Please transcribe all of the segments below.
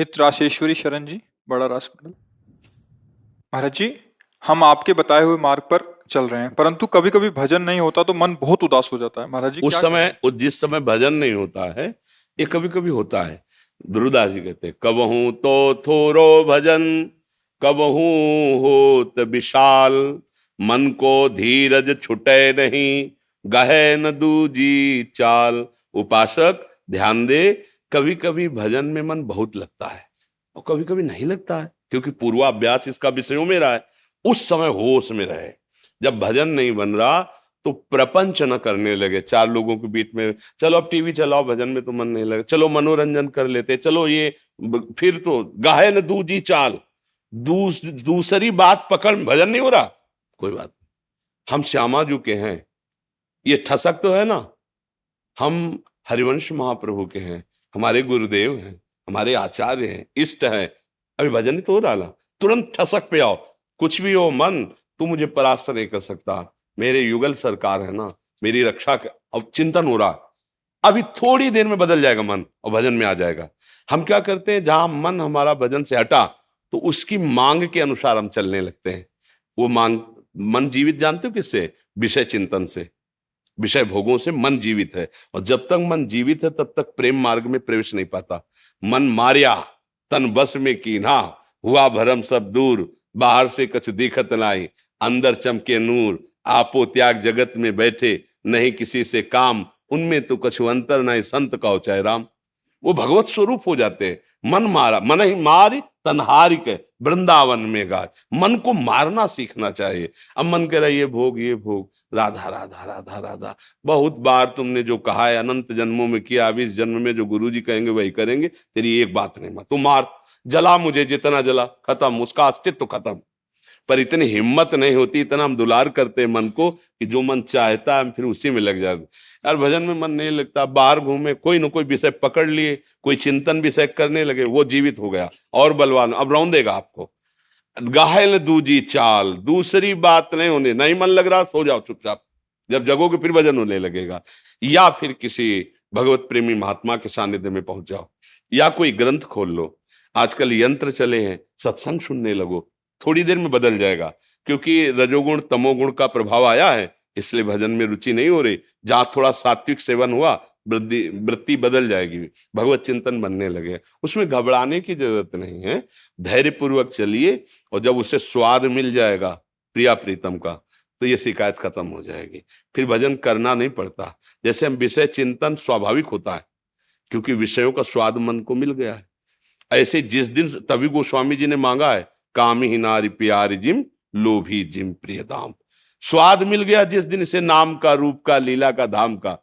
हित राशेश्वरी शरण जी, बड़ा रासमंडल। महाराज जी, हम आपके बताए हुए मार्ग पर चल रहे हैं, परंतु कभी कभी भजन नहीं होता तो मन बहुत उदास हो जाता है। महाराज जी उस क्या करें? समय जिस समय भजन नहीं होता है, ये कभी कभी होता है। ध्रुवदास जी कहते हैं, कबहू तो थोरो भजन, कबहू होत विशाल, मन को धीरज छुटे नहीं, गहे न दूजी चाल। उपासक ध्यान दे, कभी कभी भजन में मन बहुत लगता है और कभी कभी नहीं लगता है, क्योंकि पूर्वाभ्यास इसका विषयों में रहा है। उस समय होश में रहे। जब भजन नहीं बन रहा तो प्रपंच न करने लगे चार लोगों के बीच में, चलो अब टीवी चलाओ, भजन में तो मन नहीं लगे, चलो मनोरंजन कर लेते, चलो ये फिर तो गाहे न दूजी चाल, दूसरी बात पकड़, भजन नहीं हो रहा, कोई बात नहीं। हम श्यामा जी के हैं, ये ठसक तो है ना, हम हरिवंश महाप्रभु के हैं, हमारे गुरुदेव हैं, हमारे आचार्य हैं, इष्ट हैं। अभी भजन ही तो हो रहा, तुरंत ठसक पे आओ। कुछ भी हो मन, तू मुझे परास्त नहीं कर सकता, मेरे युगल सरकार है ना, मेरी रक्षा अब चिंतन हो रहा, अभी थोड़ी देर में बदल जाएगा मन और भजन में आ जाएगा। हम क्या करते हैं, जहां मन हमारा भजन से हटा तो उसकी मांग के अनुसार हम चलने लगते हैं। वो मांग, मन जीवित जानते हो किससे? विषय चिंतन से, विषय भोगों से मन जीवित है। और जब तक मन जीवित है तब तक प्रेम मार्ग में प्रवेश नहीं पाता। मन मारिया तन बस में कीन्हा, हुआ भरम सब दूर, बाहर से कछ दिखत लाई, अंदर चमके नूर, आपो त्याग जगत में बैठे, नहीं किसी से काम, उनमें तो कछु अंतर नहीं, संत कहो चाहे राम। वो भगवत स्वरूप हो जाते हैं। मन मारा, मन ही मारी तनहारी के, वृंदावन में गाय। मन को मारना सीखना चाहिए। अब मन कह रहा है ये भोग ये भोग, राधा राधा राधा राधा, बहुत बार तुमने जो कहा है, अनंत जन्मों में किया, अब इस जन्म में जो गुरुजी कहेंगे वही करेंगे, तेरी एक बात नहीं मान, तू मार, जला मुझे जितना जला, खत्म, उसका अस्तित्व खत्म। पर इतनी हिम्मत नहीं होती, इतना हम दुलार करते हैं मन को कि जो मन चाहता है हम फिर उसी में लग जाते। यार भजन में मन नहीं लगता, बाहर घूमे, कोई ना कोई विषय पकड़ लिए, कोई चिंतन विषय करने लगे, वो जीवित हो गया और बलवान, अब रौंदेगा आपको। गाहल दूजी चाल, दूसरी बात नहीं होने, नहीं मन लग रहा, सो जाओ चुपचाप, जब जगोगे फिर भजन होने लगेगा। या फिर किसी भगवत प्रेमी महात्मा के सानिध्य में पहुंच जाओ, या कोई ग्रंथ खोल लो। आजकल यंत्र चले हैं, सत्संग सुनने लगो, थोड़ी देर में बदल जाएगा। क्योंकि रजोगुण तमोगुण का प्रभाव आया है, इसलिए भजन में रुचि नहीं हो रही। जहां थोड़ा सात्विक सेवन हुआ, वृद्धि वृत्ति बदल जाएगी, भगवत चिंतन बनने लगे। उसमें घबराने की जरूरत नहीं है, धैर्य पूर्वक चलिए, और जब उसे स्वाद मिल जाएगा प्रिया प्रीतम का, तो ये शिकायत खत्म हो जाएगी, फिर भजन करना नहीं पड़ता। जैसे हम विषय चिंतन स्वाभाविक होता है, क्योंकि विषयों का स्वाद मन को मिल गया है। ऐसे जिस दिन, तभी गोस्वामी जी ने मांगा है, काम ही नारी प्यारी जिम, लोभी जिम प्रिय दाम। स्वाद मिल गया जिस दिन इसे, नाम का, रूप का, लीला का, धाम का,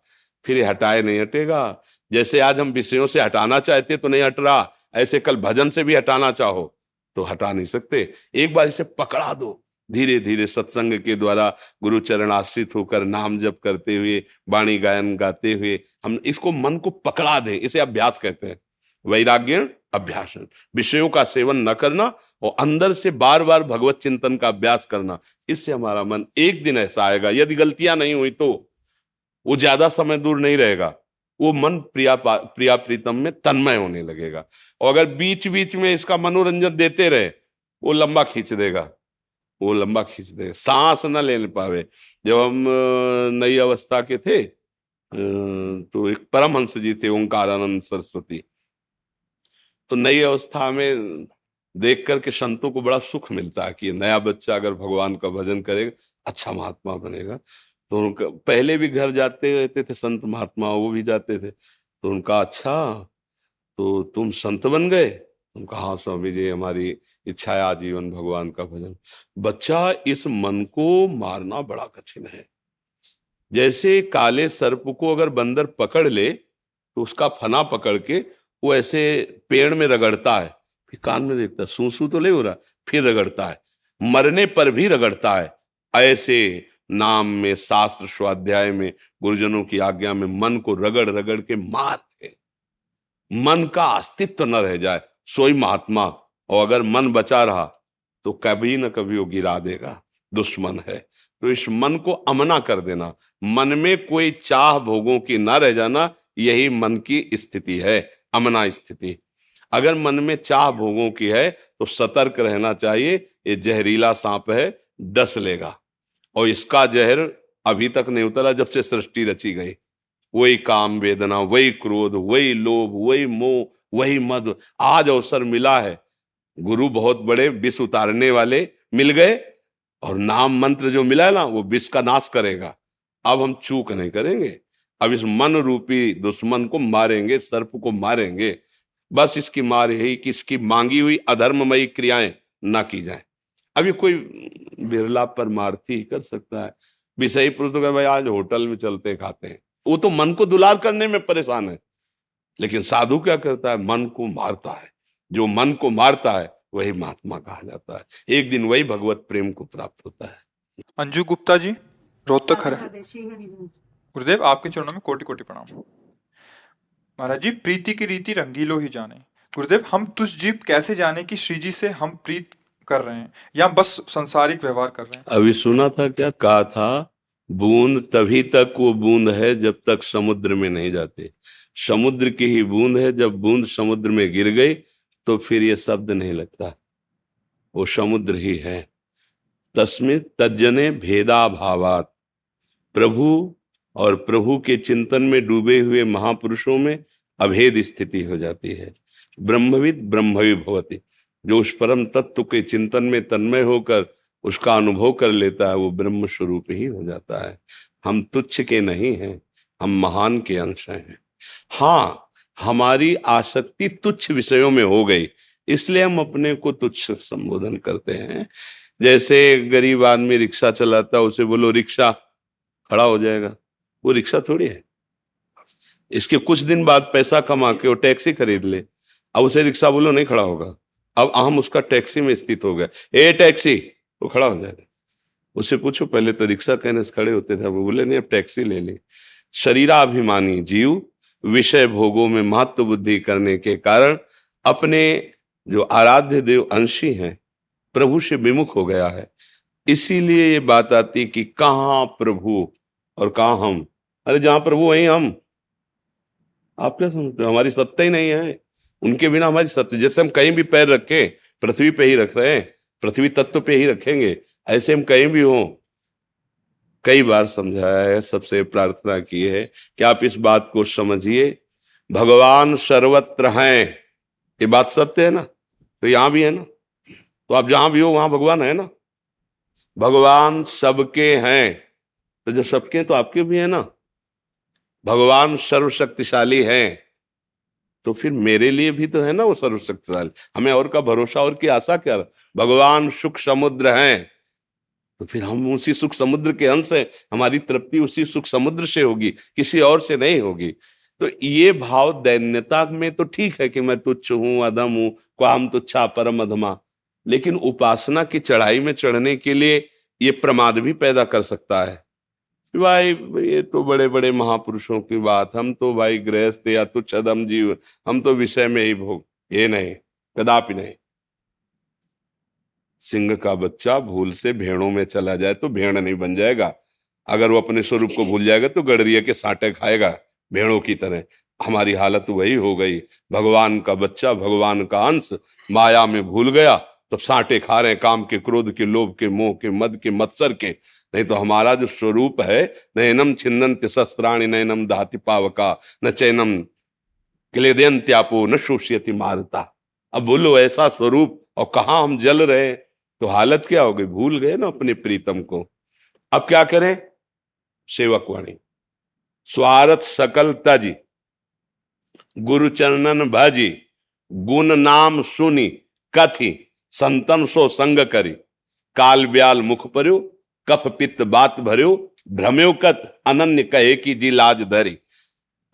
फिर ये हटाए नहीं हटेगा। जैसे आज हम विषयों से हटाना चाहते तो नहीं हट रहा, ऐसे कल भजन से भी हटाना चाहो तो हटा नहीं सकते। एक बार इसे पकड़ा दो, धीरे धीरे सत्संग के द्वारा गुरु चरण आश्रित होकर नाम जप करते हुए, वाणी गायन गाते हुए हम इसको, मन को पकड़ा दें, इसे अभ्यास कहते हैं। वैराग्य अभ्यास, विषयों का सेवन न करना और अंदर से बार बार भगवत चिंतन का अभ्यास करना, इससे हमारा मन एक दिन ऐसा आएगा, यदि गलतियां नहीं हुई तो वो ज्यादा समय दूर नहीं रहेगा, वो मन प्रिया प्रीतम में तन्मय होने लगेगा। और अगर बीच बीच में इसका मनोरंजन देते रहे, वो लंबा खींच देगा, वो लंबा खींच देगा, सांस न ले पावे। जब हम नई अवस्था के थे, तो एक परमहंस जी थे, ओंकारानंद सरस्वती, तो नई अवस्था में देख करके संतों को बड़ा सुख मिलता है कि ये नया बच्चा अगर भगवान का भजन करेगा, अच्छा महात्मा बनेगा। तो उनका पहले भी घर जाते रहते थे संत महात्मा, वो भी जाते थे, तो उनका, अच्छा तो तुम संत बन गए? उनका, हाँ स्वामी जी, हमारी इच्छा है आजीवन भगवान का भजन। बच्चा, इस मन को मारना बड़ा कठिन है। जैसे काले सर्प को अगर बंदर पकड़ ले तो उसका फना पकड़ के वो ऐसे पेड़ में रगड़ता है, फिर कान में देखता है, सू सू तो नहीं हो रहा, फिर रगड़ता है, मरने पर भी रगड़ता है। ऐसे नाम में, शास्त्र स्वाध्याय में, गुरुजनों की आज्ञा में मन को रगड़ रगड़ के मारते, मन का अस्तित्व न रह जाए, सोई महात्मा। और अगर मन बचा रहा तो कभी न कभी वो गिरा देगा, दुश्मन है। तो इस मन को अमना कर देना, मन में कोई चाह भोगों की ना रह जाना, यही मन की स्थिति है, अमना स्थिति। अगर मन में चाह भोगों की है तो सतर्क रहना चाहिए, ये जहरीला सांप है, डस लेगा। और इसका जहर अभी तक नहीं उतरा जब से सृष्टि रची गई। वही काम वेदना, वही क्रोध, वही लोभ, वही मोह, वही मद। आज अवसर मिला है, गुरु बहुत बड़े विष उतारने वाले मिल गए, और नाम मंत्र जो मिला है ना, वो विष का नाश करेगा। अब हम चूक नहीं करेंगे, अब इस मन रूपी दुश्मन को मारेंगे, सर्प को मारेंगे। बस इसकी मार यही कि इसकी मांगी हुई अधर्ममयी क्रियाएं ना की जाए। अभी कोई बिरला परमार्थी कर सकता है, विषयी पुरुष तो भाई आज होटल में चलते खाते हैं, वो तो मन को दुलार करने में परेशान है। लेकिन साधु क्या करता है, मन को मारता है। जो मन को मारता है वही महात्मा कहा जाता है। एक दिन वही भगवत प्रेम को प्राप्त होता है। अंजू गुप्ता जी, रोहतक हर गुरुदेव, आपके चरणों में कोटि कोटि प्रणाम। महाराज जी, प्रीति की रीति रंगीलो ही जाने। गुरुदेव, हम तुझ जीव कैसे जाने कि श्री जी से हम प्रीत कर रहे हैं या बस संसारिक व्यवहार कर रहे हैं? अभी सुना था, क्या कहा था, बूंद तभी तक वो बूंद है जब तक समुद्र में नहीं जाते। समुद्र की ही बूंद है, जब बूंद समुद्र में गिर गई तो फिर ये शब्द नहीं लगता, वो समुद्र ही है। तस्मिन् तज्जने भेदा भावात। प्रभु और प्रभु के चिंतन में डूबे हुए महापुरुषों में अभेद स्थिति हो जाती है। ब्रह्मविद ब्रह्मवि भवति। जो उस परम तत्व के चिंतन में तन्मय होकर उसका अनुभव कर लेता है, वो ब्रह्म स्वरूप ही हो जाता है। हम तुच्छ के नहीं हैं, हम महान के अंश हैं। हाँ, हमारी आसक्ति तुच्छ विषयों में हो गई, इसलिए हम अपने को तुच्छ संबोधन करते हैं। जैसे गरीब आदमी रिक्शा चलाता, उसे बोलो रिक्शा, खड़ा हो जाएगा। वो रिक्शा थोड़ी है। इसके कुछ दिन बाद पैसा कमा के वो टैक्सी खरीद ले, अब उसे रिक्शा बोलो, नहीं खड़ा होगा। अब हम उसका टैक्सी में स्थित हो गए, ए टैक्सी, वो खड़ा हो जाएगा। उससे पूछो, पहले तो रिक्शा कहने से खड़े होते थे, वो बोले नहीं, अब टैक्सी ले ली। शरीराभिमानी जीव विषय भोगों में महत्व बुद्धि करने के कारण अपने जो आराध्य देव अंशी हैं प्रभु से विमुख हो गया है। इसीलिए ये बात आती कि कहाँ प्रभु और कहाँ हम। अरे जहां प्रभु वहीं हम। आप क्या समझते हो, हमारी सत्ता ही नहीं है, उनके बिना हमारी सत्ता। जैसे हम कहीं भी पैर रखे पृथ्वी पे ही रख रहे हैं, पृथ्वी तत्व पे ही रखेंगे, ऐसे हम कहीं भी हों। कई बार समझाया है, सबसे प्रार्थना की है कि आप इस बात को समझिए, भगवान सर्वत्र हैं, ये बात सत्य है ना, तो यहां भी है ना, तो आप जहां भी हो वहां भगवान है ना। भगवान सबके हैं, तो जो सबके हैं तो आपके भी है ना। भगवान सर्वशक्तिशाली हैं, तो फिर मेरे लिए भी तो है ना वो सर्वशक्तिशाली। हमें और का भरोसा और की आशा क्या। भगवान सुख समुद्र हैं, तो फिर हम उसी सुख समुद्र के अंश हैं, हमारी तृप्ति उसी सुख समुद्र से होगी, किसी और से नहीं होगी। तो ये भाव दैन्यता में तो ठीक है कि मैं तुच्छ हूं, अधम हूं, क्वाम तुच्छा परम अधमा, लेकिन उपासना की चढ़ाई में चढ़ने के लिए ये प्रमाद भी पैदा कर सकता है। भाई ये तो बड़े बड़े महापुरुषों की बात, हम तो भाई गृहस्थ या तुच्छ अधम जीव, हम तो विषय में ही भोग। ये नहीं, कदापि नहीं। सिंह का बच्चा भूल से भेड़ों में चला जाए तो भेड़ नहीं बन जाएगा। अगर वो अपने स्वरूप को भूल जाएगा तो गडरिये के साँटे खाएगा भेड़ों की तरह। हमारी हालत वही हो गई। भगवान का बच्चा, भगवान का अंश माया में भूल गया, तब साँटे खा रहे हैं काम के, क्रोध के, लोभ के, मोह के, मद के, मत्सर के। नहीं तो हमारा जो स्वरूप है, नैनम छिन्नन्ति शस्त्राणि नैनम दहति पावका न चैनम क्लेदयन्त्यापो न शोष्यति मारुता। अब बोलो ऐसा स्वरूप, और कहाँ हम जल रहे, तो हालत क्या हो गई, भूल गए ना अपने प्रीतम को। अब क्या करें, सेवक वाणी, स्वार्थ सकल तजी, गुरु चरणन भाजी, गुण नाम सुनी कथी, संतन सो संग करी, काल ब्याल मुख पर्यो, कफ पित्त बात भर्यो, भ्रम्यो कत अनन्य कहे की जी लाज धरी।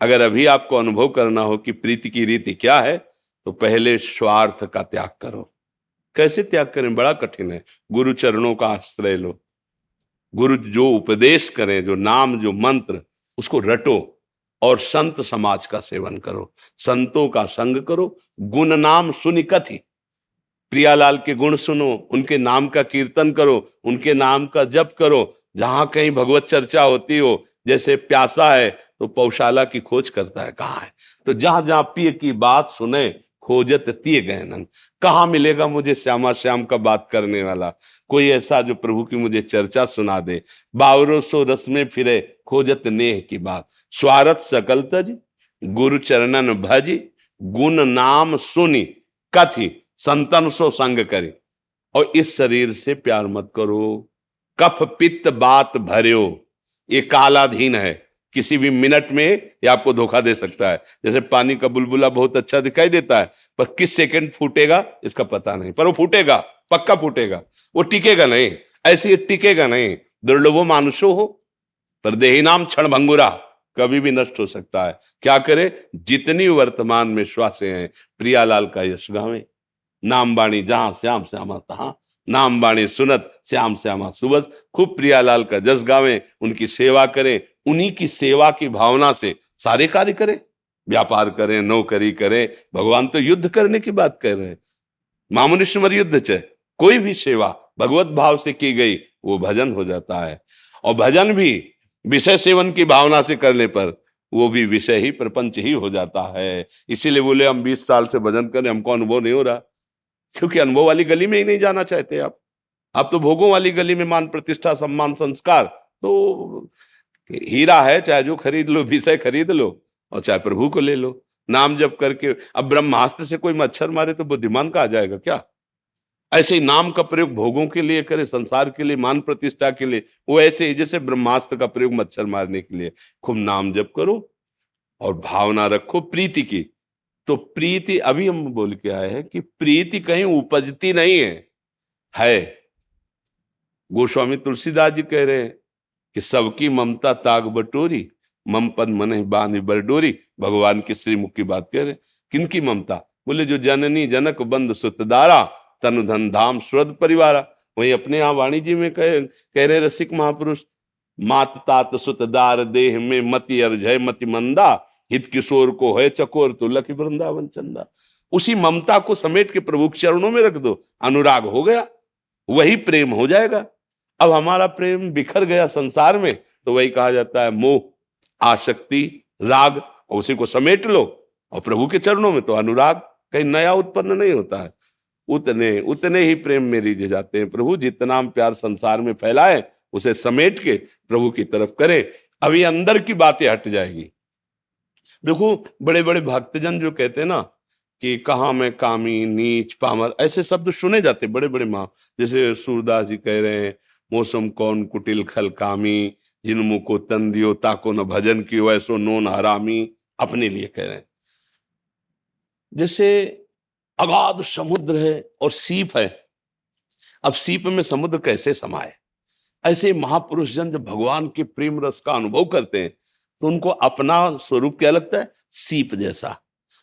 अगर अभी आपको अनुभव करना हो कि प्रीति की रीति क्या है, तो पहले स्वार्थ का त्याग करो। कैसे त्याग करें, बड़ा कठिन है। गुरु चरणों का आश्रय लो, गुरु जो उपदेश करें, जो नाम, जो मंत्र, उसको रटो, और संत समाज का सेवन करो, संतों का संग करो। गुण नाम सुनि कथि, प्रियालाल के गुण सुनो, उनके नाम का कीर्तन करो, उनके नाम का जप करो। जहां कहीं भगवत चर्चा होती हो, जैसे प्यासा है तो पौशाला की खोज करता है, कहाँ है, तो जहां जहां प्रिय की बात सुने, खोजत तिय गहनन। कहाँ मिलेगा मुझे श्यामा श्याम का बात करने वाला, कोई ऐसा जो प्रभु की मुझे चर्चा सुना दे। बावरो सो रस में फिरे खोजत नेह की बात, स्वारथ सकल तज गुरु चरणन भज, गुण नाम सुनी कथि संतन सो संग करी। और इस शरीर से प्यार मत करो, कफ पित्त बात भर्यो, ये कालाधीन है, किसी भी मिनट में ये आपको धोखा दे सकता है। जैसे पानी का बुलबुला बहुत अच्छा दिखाई देता है, पर किस सेकंड फूटेगा इसका पता नहीं, पर वो फूटेगा, पक्का फूटेगा, वो टिकेगा नहीं, ऐसे ये टिकेगा नहीं। दुर्लभो मानुषो हो पर देही नाम क्षण भंगुरा, कभी भी नष्ट हो सकता है। क्या करे, जितनी वर्तमान में श्वासें हैं प्रियालाल का यश गावें। नाम बाणी जहां श्याम श्यामा तहां, नाम बाणी सुनत श्याम श्यामा सुबस। खूब प्रियालाल का जस गावें, उनकी सेवा करें, उन्हीं की सेवा की भावना से सारे कार्य करें, व्यापार करें, नौकरी करें। भगवान तो युद्ध करने की बात कर रहे हैं, मामुनिश्वर युद्ध च कोई भी सेवा भगवत भाव से की गई वो भजन हो जाता है। और भजन भी विषय सेवन की भावना से करने पर वो भी विषय ही प्रपंच ही हो जाता है। इसीलिए बोले हम 20 साल से भजन करें, हमको अनुभव नहीं हो रहा, क्योंकि अनुभव वाली गली में ही नहीं जाना चाहते आप तो भोगों वाली गली में मान प्रतिष्ठा सम्मान संस्कार तो हीरा है, चाहे जो खरीद लो, विषय खरीद लो और चाहे प्रभु को ले लो। नाम जप करके अब ब्रह्मास्त्र से कोई मच्छर मारे तो बुद्धिमान का आ जाएगा क्या? ऐसे ही नाम का प्रयोग भोगों के लिए करे, संसार के लिए, मान प्रतिष्ठा के लिए, वो ऐसे ही जैसे ब्रह्मास्त्र का प्रयोग मच्छर मारने के लिए। खूब नाम जप करो और भावना रखो प्रीति की। तो प्रीति अभी हम बोल के आए हैं कि प्रीति कहीं उपजती नहीं है। गोस्वामी तुलसीदास जी कह रहे हैं कि सबकी ममता ताग बटोरी, मम पद मन बांध बरडोरी। भगवान के श्रीमुख की बात कह रहे हैं। किनकी ममता? बोले जो जननी जनक बंद सुतदारा, तनु धन धाम स्वर्ग परिवारा। वही अपने यहाँ वाणी जी में कह रहे रसिक महापुरुष, मात तात सुतदार देह में मति अर्जय मति मंदा, हित किशोर को है चकोर तो लखी वृंदावन चंदा। उसी ममता को समेट के प्रभु के चरणों में रख दो, अनुराग हो गया, वही प्रेम हो जाएगा। अब हमारा प्रेम बिखर गया संसार में तो वही कहा जाता है मोह, आसक्ति, राग, और उसी को समेट लो। और प्रभु के चरणों में तो अनुराग कहीं नया उत्पन्न नहीं होता है। उतने ही प्रेम में रीझे जाते हैं प्रभु। जितना हम प्यार संसार में फैलाए उसे समेट के प्रभु की तरफ करें, अभी अंदर की बातें हट जाएगी। देखो बड़े बड़े भक्तजन जो कहते हैं ना कि कहाँ मैं कामी नीच पामर, ऐसे शब्द सुने जाते बड़े बड़े माँ। जैसे सूरदास जी कह रहे हैं, मौसम कौन कुटिल खल कामी, जिन मुँह को तन दियो ताको न भजन कियो, ऐसो नोन हरामी। अपने लिए कह रहे हैं। जैसे अगाध समुद्र है और सीप है, अब सीप में समुद्र कैसे समाये? ऐसे महापुरुष जन जब भगवान के प्रेम रस का अनुभव करते हैं तो उनको अपना स्वरूप क्या लगता है? सीप जैसा।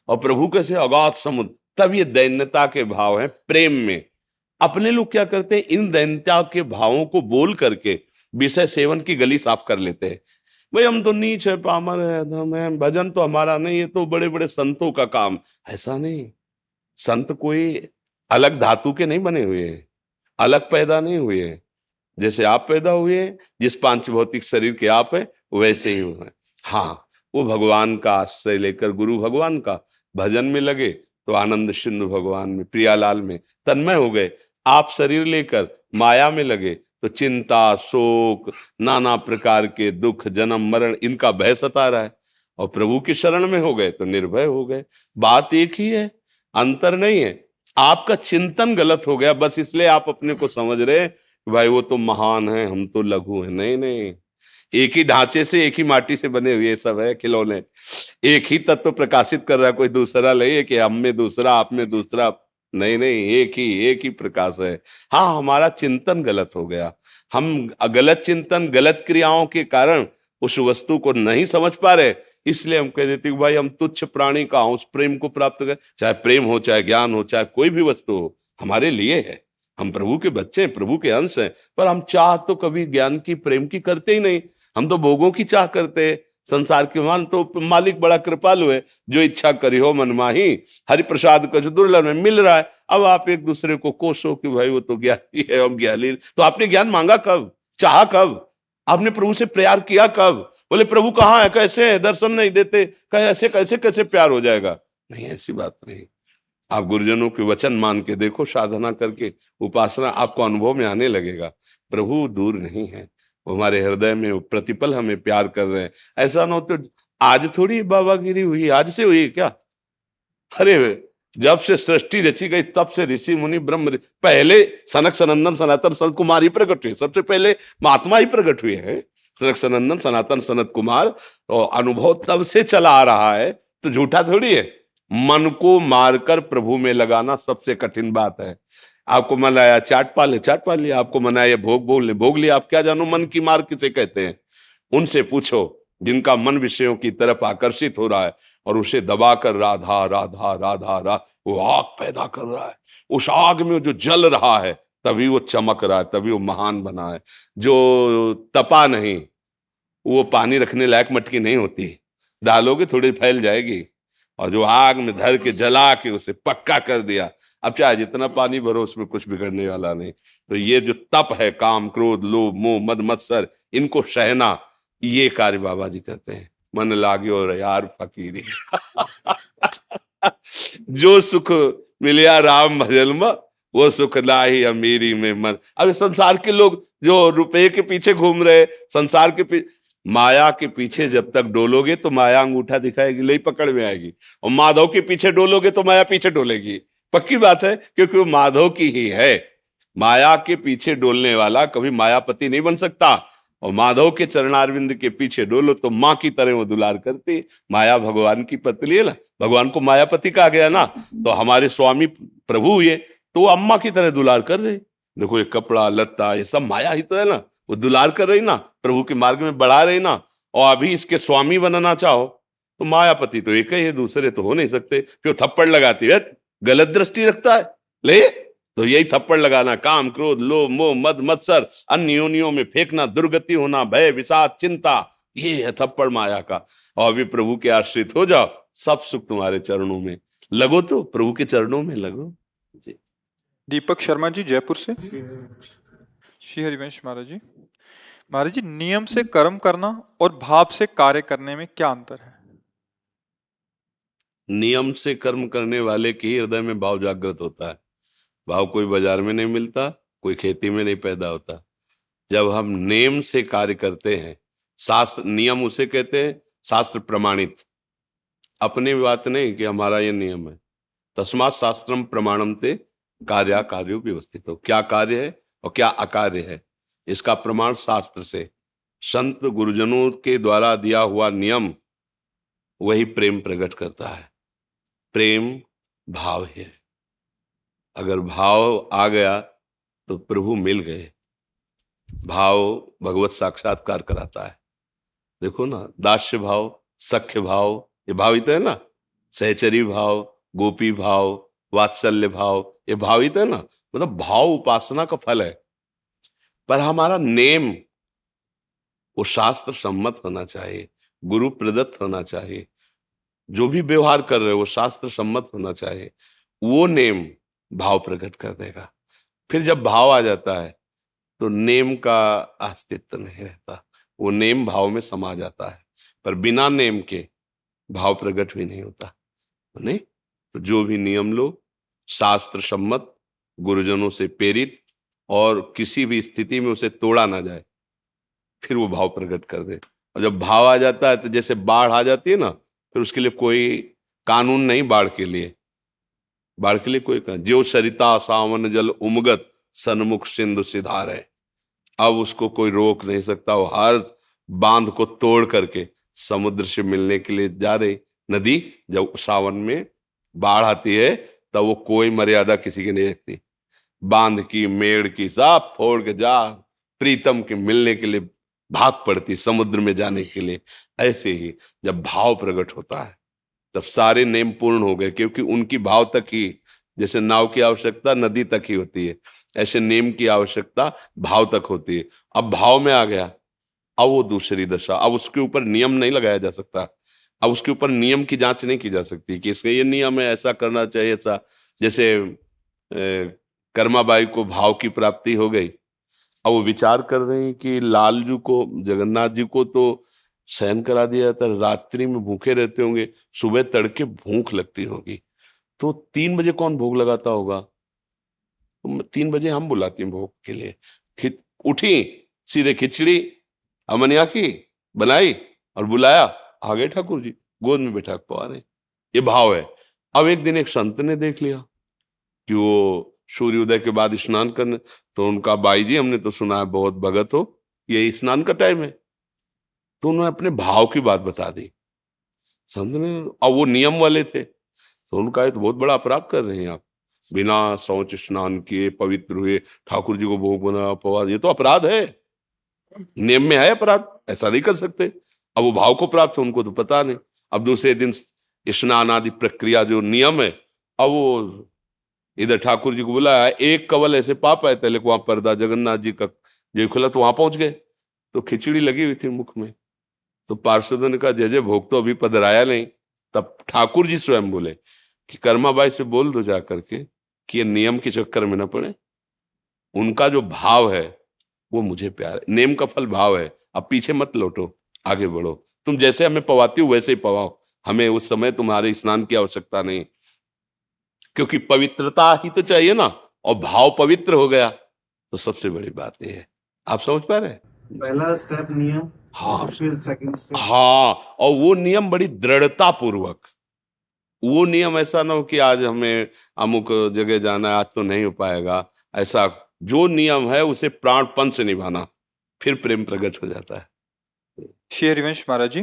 और प्रभु कैसे? अगाध समुद्र। तब ये दैन्यता के भाव हैं प्रेम में। अपने लोग क्या करते हैं? इन दैन्यता के भावों को बोल करके विषय सेवन की गली साफ कर लेते हैं। भाई हम तो नीच है, पामर है, अधम है, भजन तो हमारा नहीं है, तो बड़े बड़े संतों का काम। ऐसा नहीं, संत कोई अलग धातु के नहीं बने हुए हैं, अलग पैदा नहीं हुए हैं। जैसे आप पैदा हुए हैं, जिस पांच भौतिक शरीर के आप है वैसे ही हुए। हाँ, वो भगवान का आश्रय लेकर गुरु भगवान का भजन में लगे तो आनंद सिंधु भगवान में, प्रियालाल में तन्मय हो गए। आप शरीर लेकर माया में लगे तो चिंता, शोक, नाना प्रकार के दुख, जन्म मरण, इनका भय सता रहा है। और प्रभु की शरण में हो गए तो निर्भय हो गए। बात एक ही है, अंतर नहीं है। आपका चिंतन गलत हो गया, बस इसलिए आप अपने को समझ रहे भाई वो तो महान है, हम तो लघु हैं। नहीं नहीं, एक ही ढांचे से, एक ही माटी से बने हुए सब है खिलौने। एक ही तत्व प्रकाशित कर रहा है, कोई दूसरा नहीं है कि हम में दूसरा आप में दूसरा। नहीं नहीं, एक ही प्रकाश है। हाँ, हमारा चिंतन गलत हो गया। हम गलत चिंतन, गलत क्रियाओं के कारण उस वस्तु को नहीं समझ पा रहे, इसलिए हम कह देते कि भाई हम तुच्छ प्राणी का उस प्रेम को प्राप्त करें। चाहे प्रेम हो, चाहे ज्ञान हो, चाहे कोई भी वस्तु हो, हमारे लिए है। हम प्रभु के बच्चे हैं, प्रभु के अंश हैं। पर हम चाह तो कभी ज्ञान की, प्रेम की करते ही नहीं। हम तो भोगों की चाह करते हैं, संसार के। मान तो मालिक बड़ा कृपालु है, जो इच्छा करी हो मन माही, हरि प्रसाद कुछ दुर्लभ में मिल रहा है। अब आप एक दूसरे को कोसो कि भाई वो तो ज्ञानी है, हम ज्ञानी। तो आपने ज्ञान मांगा कब? चाहा कब? आपने प्रभु से प्यार किया कब? बोले प्रभु कहाँ है, कैसे है, दर्शन नहीं देते, कहे ऐसे कैसे कैसे प्यार हो जाएगा? नहीं, ऐसी बात नहीं। आप गुरुजनों के वचन मान के देखो, साधना करके उपासना, आपको अनुभव में आने लगेगा प्रभु दूर नहीं है, वो हमारे हृदय में, वो प्रतिपल हमें प्यार कर रहे हैं। ऐसा ना हो तो आज थोड़ी बाबागिरी हुई, आज से हुई है क्या? अरे जब से सृष्टि रची गई तब से ऋषि मुनि ब्रह्म, पहले सनक सनंदन सनातन सनत कुमार ही प्रकट हुए, सबसे पहले महात्मा ही प्रकट हुए हैं, सनक सनंदन सनातन सनत कुमार। और अनुभव तब से चला आ रहा है, तो झूठा थोड़ी है। मन को मारकर प्रभु में लगाना सबसे कठिन बात है। आपको मनाया चाट पा ले, चाट पा लिया, आपको मनाया भोग भोग ले, भोग लिया। आप क्या जानो मन की मार किसे कहते हैं? उनसे पूछो जिनका मन विषयों की तरफ आकर्षित हो रहा है और उसे दबाकर राधा राधा राधा राधा, वो आग पैदा कर रहा है। उस आग में जो जल रहा है तभी वो चमक रहा है, तभी वो महान बना है। जो तपा नहीं, वो पानी रखने लायक मटकी नहीं होती, डालोगे थोड़ी फैल जाएगी। और जो आग में धर के जला के उसे पक्का कर दिया, अब चाहे जितना पानी भरो उसमें कुछ बिगड़ने वाला नहीं। तो ये जो तप है, काम क्रोध लोभ मोह मद मत्सर, इनको सहना, ये कार्य बाबा जी करते हैं। मन लागे और यार फकीरी जो सुख मिलिया राम भजन में, वो सुख नाही अमीरी में मन। अब संसार के लोग जो रुपए के पीछे घूम रहे, संसार के पीछे, माया के पीछे जब तक डोलोगे तो माया अंगूठा दिखाएगी, ले पकड़ में आएगी। और माधव के पीछे डोलोगे तो माया पीछे डोलेगी, पक्की बात है, क्योंकि वो माधव की ही है। माया के पीछे डोलने वाला कभी मायापति नहीं बन सकता। और माधव के चरणारविंद के पीछे डोलो तो माँ की तरह वो दुलार करती। माया भगवान की पत्नी है ना, भगवान को मायापति कहा गया ना, तो हमारे स्वामी प्रभु ये तो वो अम्मा की तरह दुलार कर रहे। देखो ये कपड़ा लत्ता ये सब माया ही तो है ना, वो दुलार कर रही ना, प्रभु के मार्ग में बढ़ा रही ना। और अभी इसके स्वामी बनना चाहो तो मायापति तो एक ही है, दूसरे तो हो नहीं सकते। फिर थप्पड़ लगाती है, गलत दृष्टि रखता है, ले तो यही थप्पड़ लगाना, काम क्रोध लोभ मोह मद मत्सर अन्य योनियों में फेंकना, दुर्गति होना, भय विषाद चिंता, ये है थप्पड़ माया का। और अभी प्रभु के आश्रित हो जाओ, सब सुख तुम्हारे चरणों में। लगो तो प्रभु के चरणों में लगो जी। दीपक शर्मा जी जयपुर से। श्री हरिवंश महाराज जी। महाराज जी, नियम से कर्म करना और भाव से कार्य करने में क्या अंतर है? नियम से कर्म करने वाले के ही हृदय में भाव जागृत होता है। भाव कोई बाजार में नहीं मिलता, कोई खेती में नहीं पैदा होता। जब हम नेम से कार्य करते हैं, शास्त्र नियम उसे कहते हैं, शास्त्र प्रमाणित, अपनी बात नहीं कि हमारा ये नियम है। तस्मात् शास्त्रम प्रमाणम ते कार्या कार्यो व्यवस्थित हो, क्या कार्य है और क्या अकार्य है, इसका प्रमाण शास्त्र से, संत गुरुजनों के द्वारा दिया हुआ नियम वही प्रेम प्रकट करता है। प्रेम भाव है, अगर भाव आ गया तो प्रभु मिल गए। भाव भगवत साक्षात्कार कराता है। देखो ना, दास्य भाव, सख्य भाव, ये भावित है ना, सहचरी भाव, गोपी भाव, वात्सल्य भाव, ये भावित है ना। मतलब भाव उपासना का फल है। पर हमारा नेम वो शास्त्र सम्मत होना चाहिए, गुरु प्रदत्त होना चाहिए। जो भी व्यवहार कर रहे हो वो शास्त्र सम्मत होना चाहिए। वो नेम भाव प्रकट कर देगा। फिर जब भाव आ जाता है तो नेम का अस्तित्व नहीं रहता, वो नेम भाव में समा जाता है। पर बिना नेम के भाव प्रकट भी नहीं होता। नहीं तो जो भी नियम लो, शास्त्र सम्मत, गुरुजनों से प्रेरित, और किसी भी स्थिति में उसे तोड़ा ना जाए, फिर वो भाव प्रकट कर दे। और जब भाव आ जाता है तो जैसे बाढ़ आ जाती है ना, फिर उसके लिए कोई कानून नहीं, बाढ़ के लिए कोई जो सरिता सावन जल उमगत सन्मुख सिंधु सिधार है। अब उसको कोई रोक नहीं सकता। वो हर बांध को तोड़ करके समुद्र से मिलने के लिए जा रही। नदी जब सावन में बाढ़ आती है तब वो कोई मर्यादा किसी की नहीं रखती, बांध की मेड़ की सब फोड़ के जा प्रीतम के मिलने के लिए भाग पड़ती समुद्र में जाने के लिए। ऐसे ही जब भाव प्रकट होता है तब सारे नेम पूर्ण हो गए, क्योंकि उनकी भाव तक ही, जैसे नाव की आवश्यकता नदी तक ही होती है, ऐसे नेम की आवश्यकता भाव तक होती है। अब भाव में आ गया, अब वो दूसरी दशा, अब उसके ऊपर नियम नहीं लगाया जा सकता। अब उसके ऊपर नियम की जांच नहीं की जा सकती कि इसका ये नियम है, ऐसा करना चाहिए ऐसा। जैसे कर्माबाई को भाव की प्राप्ति हो गई, अब वो विचार कर रहे हैं कि लालजू को, जगन्नाथ जी को तो शयन करा दिया जाता, रात्रि में भूखे रहते होंगे, सुबह तड़के भूख लगती होगी, तो 3 बजे कौन भोग लगाता होगा? तो 3 बजे हम बुलाते हैं भोग के लिए। उठी, सीधे खिचड़ी अमनिया की बनाई और बुलाया, आ गए ठाकुर जी, गोद में बैठा के पवा रहे। ये भाव है। अब एक दिन एक संत ने देख लिया कि वो सूर्योदय के बाद स्नान करने, तो उनका, बाई जी हमने तो सुना है बहुत भगत हो, ये स्नान का टाइम है। तो उन्होंने अपने भाव की बात बता दी संत ने। अब वो नियम वाले थे, तो उनका, ये तो बहुत बड़ा अपराध कर रहे हैं आप, बिना शौच स्नान किए पवित्र हुए ठाकुर जी को भोग बना पवा, ये तो अपराध है, नियम में है अपराध, ऐसा नहीं कर सकते। अब वो भाव को प्राप्त है, उनको तो पता नहीं। अब दूसरे दिन स्नान आदि प्रक्रिया जो नियम है, अब वो इधर ठाकुर जी को बुलाया, एक कवल ऐसे पाप है तले को, वहां पर्दा जगन्नाथ जी का जो खुला, तो वहां पहुंच गए, तो खिचड़ी लगी हुई थी मुख में। तो पार्षदों ने कहा जय जय, भोग तो अभी पधराया नहीं। तब ठाकुर जी स्वयं बोले कि कर्माबाई से बोल दो जा करके कि ये नियम के चक्कर में न पड़े, उनका जो भाव है वो मुझे प्यार है, नियम का फल भाव है। अब पीछे मत लौटो, आगे बढ़ो, तुम जैसे हमें पवाती हो वैसे ही पवाओ, हमें उस समय तुम्हारे स्नान की आवश्यकता नहीं, क्योंकि पवित्रता ही तो चाहिए ना, और भाव पवित्र हो गया तो सबसे बड़ी बात यह है। आप समझ पा रहे हैं? पहला स्टेप नियम, हाँ, फिर सेकंड स्टेप। हाँ, और वो नियम बड़ी दृढ़ता पूर्वक, वो नियम ऐसा ना हो कि आज हमें अमुक जगह जाना है, आज तो नहीं हो पाएगा, ऐसा जो नियम है उसे प्राणपण से निभाना, फिर प्रेम प्रकट हो जाता है। श्री हरिवंश महाराज जी,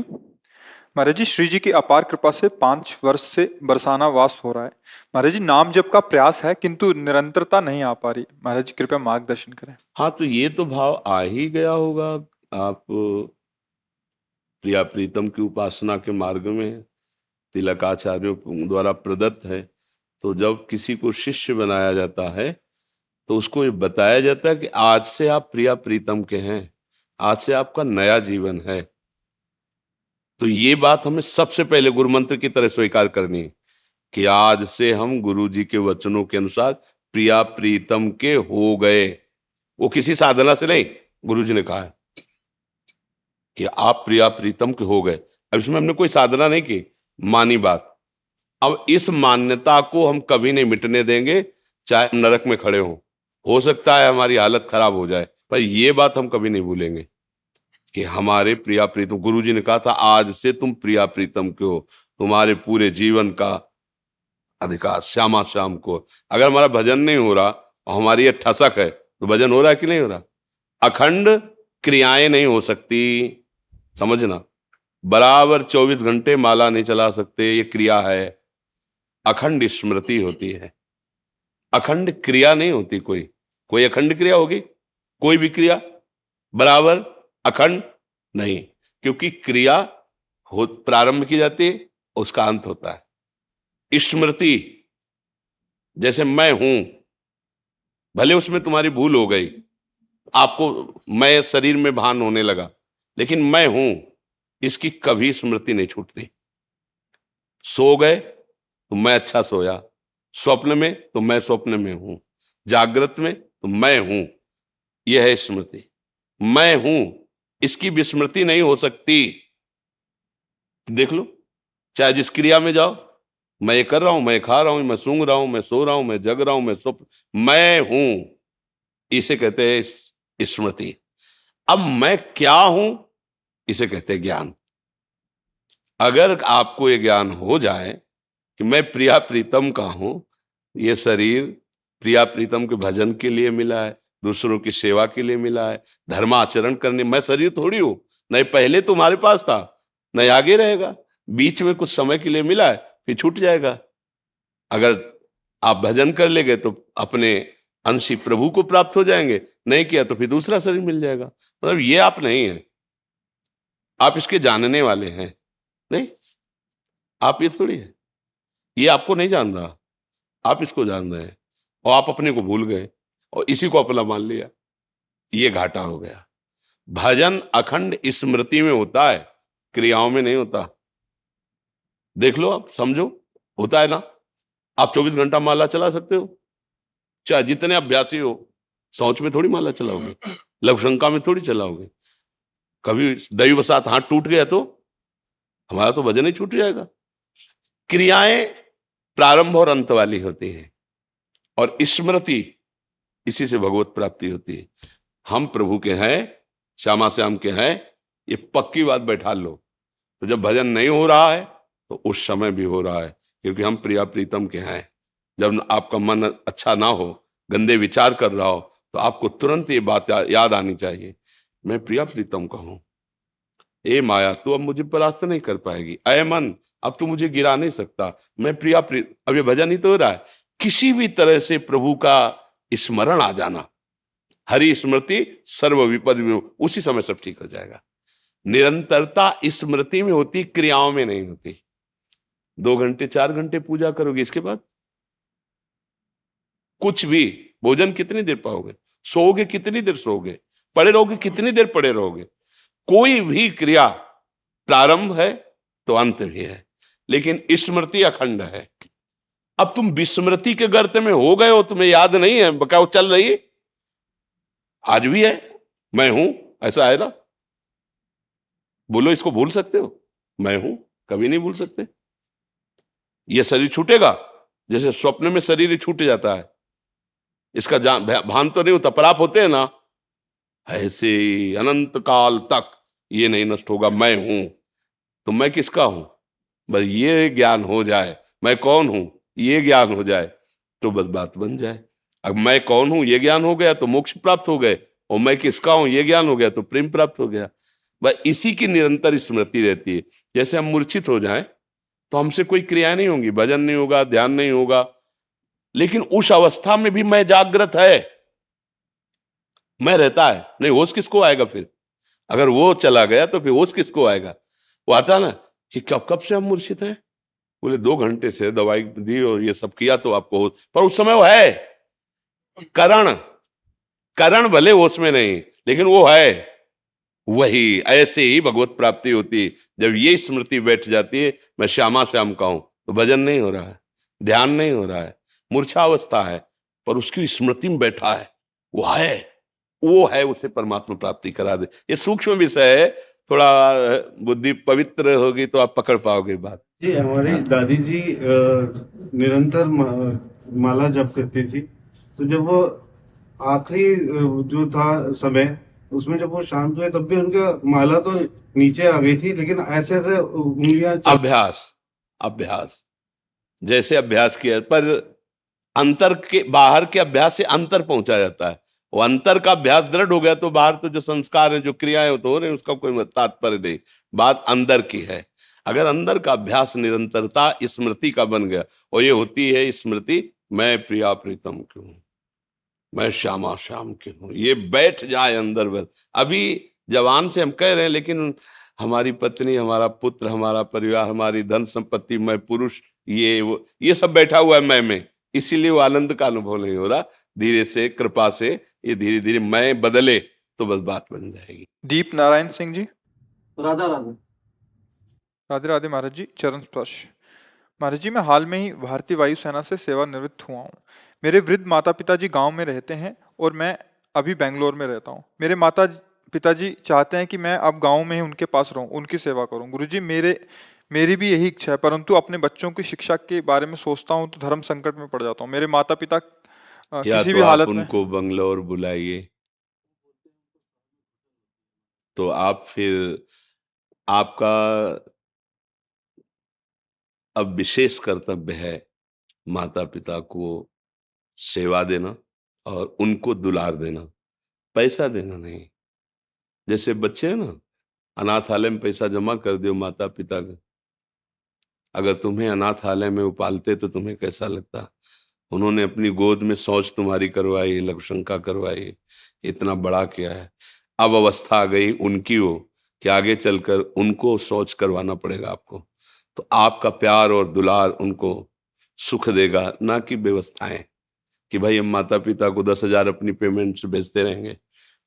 महाराज जी श्री जी की अपार कृपा से 5 वर्ष से बरसाना वास हो रहा है। महाराज जी नाम जप का प्रयास है किंतु निरंतरता नहीं आ पा रही, महाराज जी कृपया मार्गदर्शन करें। हाँ, तो ये तो भाव आ ही गया होगा, आप प्रिया प्रीतम की उपासना के मार्ग में है, तिलकाचार्यों द्वारा प्रदत्त है। तो जब किसी को शिष्य बनाया जाता है तो उसको ये बताया जाता है कि आज से आप प्रिया प्रीतम के हैं, आज से आपका नया जीवन है। तो ये बात हमें सबसे पहले गुरु मंत्र की तरह स्वीकार करनी है कि आज से हम गुरु जी के वचनों के अनुसार प्रिया प्रीतम के हो गए। वो किसी साधना से नहीं, गुरु जी ने कहा है कि आप प्रिया प्रीतम के हो गए। अब इसमें हमने कोई साधना नहीं की, मानी बात। अब इस मान्यता को हम कभी नहीं मिटने देंगे, चाहे नरक में खड़े हों, हो सकता है हमारी हालत खराब हो जाए, पर ये बात हम कभी नहीं भूलेंगे कि हमारे प्रिया प्रीतम, गुरु जी ने कहा था आज से तुम प्रिया प्रीतम के हो, तुम्हारे पूरे जीवन का अधिकार श्यामा श्याम को। अगर हमारा भजन नहीं हो रहा और हमारी ये ठसक है तो भजन हो रहा है कि नहीं हो रहा? अखंड क्रियाएं नहीं हो सकती, समझना, बराबर 24 घंटे माला नहीं चला सकते, ये क्रिया है। अखंड स्मृति होती है, अखंड क्रिया नहीं होती। कोई अखंड क्रिया होगी? कोई भी क्रिया बराबर अखंड नहीं, क्योंकि क्रिया हो प्रारंभ की जाती है, उसका अंत होता है। स्मृति, जैसे मैं हूं, भले उसमें तुम्हारी भूल हो गई, आपको मैं शरीर में भान होने लगा, लेकिन मैं हूं, इसकी कभी स्मृति नहीं छूटती। सो गए तो मैं अच्छा सोया, स्वप्न में तो मैं स्वप्न में हूं, जागृत में तो मैं हूं, यह है स्मृति। मैं हूं, इसकी विस्मृति नहीं हो सकती। देख लो, चाहे जिस क्रिया में जाओ, मैं ये कर रहा हूं, मैं खा रहा हूं, मैं सूंघ रहा हूं, मैं सो रहा हूं, मैं जग रहा हूं, मैं स्वप्न, मैं हूं, इसे कहते हैं स्मृति। अब मैं क्या हूं, इसे कहते हैं ज्ञान। अगर आपको ये ज्ञान हो जाए कि मैं प्रिया प्रीतम का हूं, ये शरीर प्रिया प्रीतम के भजन के लिए मिला है, दूसरों की सेवा के लिए मिला है, धर्माचरण करने, मैं शरीर थोड़ी हूं, नहीं पहले तुम्हारे पास था, नहीं आगे रहेगा, बीच में कुछ समय के लिए मिला है, फिर छूट जाएगा। अगर आप भजन कर लेंगे तो अपने अंशी प्रभु को प्राप्त हो जाएंगे, नहीं किया तो फिर दूसरा शरीर मिल जाएगा। मतलब ये आप नहीं है, आप इसके जानने वाले हैं, नहीं, आप ये थोड़ी है, ये आपको नहीं जान रहा, आप इसको जान रहे हैं, और आप अपने को भूल गए और इसी को अपना मान लिया, ये घाटा हो गया। भजन अखंड स्मृति में होता है, क्रियाओं में नहीं होता। देख लो, आप समझो, होता है ना। आप 24 घंटा माला चला सकते हो, चाहे जितने अभ्यासी हो, शौच में थोड़ी माला चलाओगे, लघुशंका में थोड़ी चलाओगे। कभी दैववशात हाथ टूट गया तो हमारा तो भजन ही छूट जाएगा। क्रियाएं प्रारंभ और अंत वाली होती है, और स्मृति, इसी से भगवत प्राप्ति होती है। हम प्रभु के हैं, श्यामा श्याम के हैं, ये पक्की बात बैठा लो। तो जब भजन नहीं हो रहा है तो उस समय भी हो रहा है, क्योंकि हम प्रिया प्रीतम के हैं। जब आपका मन अच्छा ना हो, गंदे विचार कर रहा हो, तो आपको तुरंत ये बात याद आनी चाहिए, मैं प्रिया प्रीतम का हूं। ए माया, तू अब मुझे परास्त नहीं कर पाएगी। अय मन, अब तू मुझे गिरा नहीं सकता, मैं प्रिया प्रीत। अब ये भजन ही तो हो रहा है। किसी भी तरह से प्रभु का स्मरण आ जाना, हरि स्मृति सर्व विपद में, उसी समय सब ठीक हो जाएगा। निरंतरता स्मृति में होती, क्रियाओं में नहीं होती। 2 घंटे 4 घंटे पूजा करोगे, इसके बाद कुछ भी, भोजन कितनी देर पाओगे, सोओगे कितनी देर सोओगे, पड़े रहोगे कितनी देर पड़े रहोगे। कोई भी क्रिया प्रारंभ है तो अंत भी है, लेकिन स्मृति अखंड है। अब तुम विस्मृति के गर्त में हो गए हो, तुम्हें याद नहीं है, बकाओ चल रही है, आज भी है, मैं हूं, ऐसा है ना। बोलो, इसको भूल सकते हो? मैं हूं, कभी नहीं भूल सकते। यह शरीर छूटेगा, जैसे स्वप्न में शरीर छूट जाता है, इसका भान तो नहीं होता, पर आप होते हैं ना, ऐसे ही अनंत काल तक ये नहीं नष्ट होगा। मैं हूं, तो मैं किसका हूं? बस ये ज्ञान हो जाए, मैं कौन हूं ये ज्ञान हो जाए, तो बस बात बन जाए। अब मैं कौन हूं ये ज्ञान हो गया तो मोक्ष प्राप्त हो गए, और मैं किसका हूं ये ज्ञान हो गया तो प्रेम प्राप्त हो गया। बस इसी की निरंतर स्मृति रहती है। जैसे हम मूर्छित हो जाएं तो हमसे कोई क्रिया नहीं होगी, भजन नहीं होगा, ध्यान नहीं होगा, लेकिन उस अवस्था में भी मैं जागृत है, मैं रहता है। नहीं, होश किसको आएगा फिर? अगर वो चला गया तो फिर होश किसको आएगा? वो आता ना कि कब से हम मूर्छित हैं, बोले 2 घंटे से दवाई दी और ये सब किया तो आपको होश, पर उस समय वो है। करण भले होश में नहीं, लेकिन वो है। वही ऐसे ही भगवत प्राप्ति होती है। जब ये स्मृति बैठ जाती है, मैं श्यामा श्याम का हूं, तो भजन नहीं हो रहा है, ध्यान नहीं हो रहा है, मूर्छावस्था है, पर उसकी स्मृति में बैठा है, वो है, उसे परमात्मा प्राप्ति करा दे। ये सूक्ष्म विषय है, थोड़ा बुद्धि पवित्र होगी तो आप पकड़ पाओगे बात। जी, हमारी दादी जी निरंतर माला जप करती थी। तो जब वो आखिरी जो था समय, उसमें जब वो शांत हुए, तब भी उनका माला तो नीचे आ गई थी, लेकिन ऐसे ऐसे उंगलियां अभ्यास जैसे अभ्यास किया, पर अंतर के बाहर के अभ्यास से अंतर पहुंचा जाता है। वो अंतर का अभ्यास दृढ़ हो गया तो बाहर तो जो संस्कार है, जो क्रियाएं तो हो रही हैं, उसका कोई तात्पर्य नहीं, बात अंदर की है। अगर अंदर का अभ्यास निरंतरता स्मृति का बन गया, और ये होती है स्मृति, मैं प्रिया प्रीतम की हूं, मैं श्यामा श्याम की हूं, ये बैठ जाए अंदर। बस अभी जवान से हम कह रहे हैं, लेकिन हमारी पत्नी, हमारा पुत्र, हमारा परिवार, हमारी धन संपत्ति, मैं पुरुष, ये सब बैठा हुआ है मैं में, इसीलिए वो आनंद का अनुभव नहीं हो रहा। धीरे से, कृपा से ये धीरे धीरे मैं बदले तो बस बात बन जाएगी। दीप नारायण सिंह जी। राधा राधा। राधे राधे महाराज जी, चरण स्पर्श। महाराज जी, मैं हाल में ही भारतीय वायुसेना से सेवानिवृत्त हुआ हूँ। मेरे वृद्ध माता पिताजी गांव में रहते हैं और मैं अभी बेंगलोर में रहता हूँ। मेरे माता पिताजी चाहते हैं कि मैं अब गांव में ही उनके पास रहूं, उनकी सेवा करूं। गुरुजी, मेरी भी यही इच्छा है, परंतु अपने बच्चों की शिक्षा के बारे में सोचता हूं तो धर्म संकट में पड़ जाता हूं। मेरे माता पिता किसी भी हालत में, उनको बंगलोर बुलाइए, तो आप फिर, आपका अब विशेष कर्तव्य है माता पिता को सेवा देना और उनको दुलार देना, पैसा देना नहीं। जैसे बच्चे हैं ना, अनाथालय में पैसा जमा कर दो माता पिता का, अगर तुम्हें अनाथालय में वो पालते तो तुम्हें कैसा लगता? उन्होंने अपनी गोद में शौच तुम्हारी करवाई, लघुशंका करवाई, इतना बड़ा किया है। अब अवस्था आ गई उनकी हो कि आगे चलकर उनको शौच करवाना पड़ेगा आपको, तो आपका प्यार और दुलार उनको सुख देगा, ना कि व्यवस्थाएं कि भाई हम माता पिता को 10,000 अपनी पेमेंट से भेजते रहेंगे।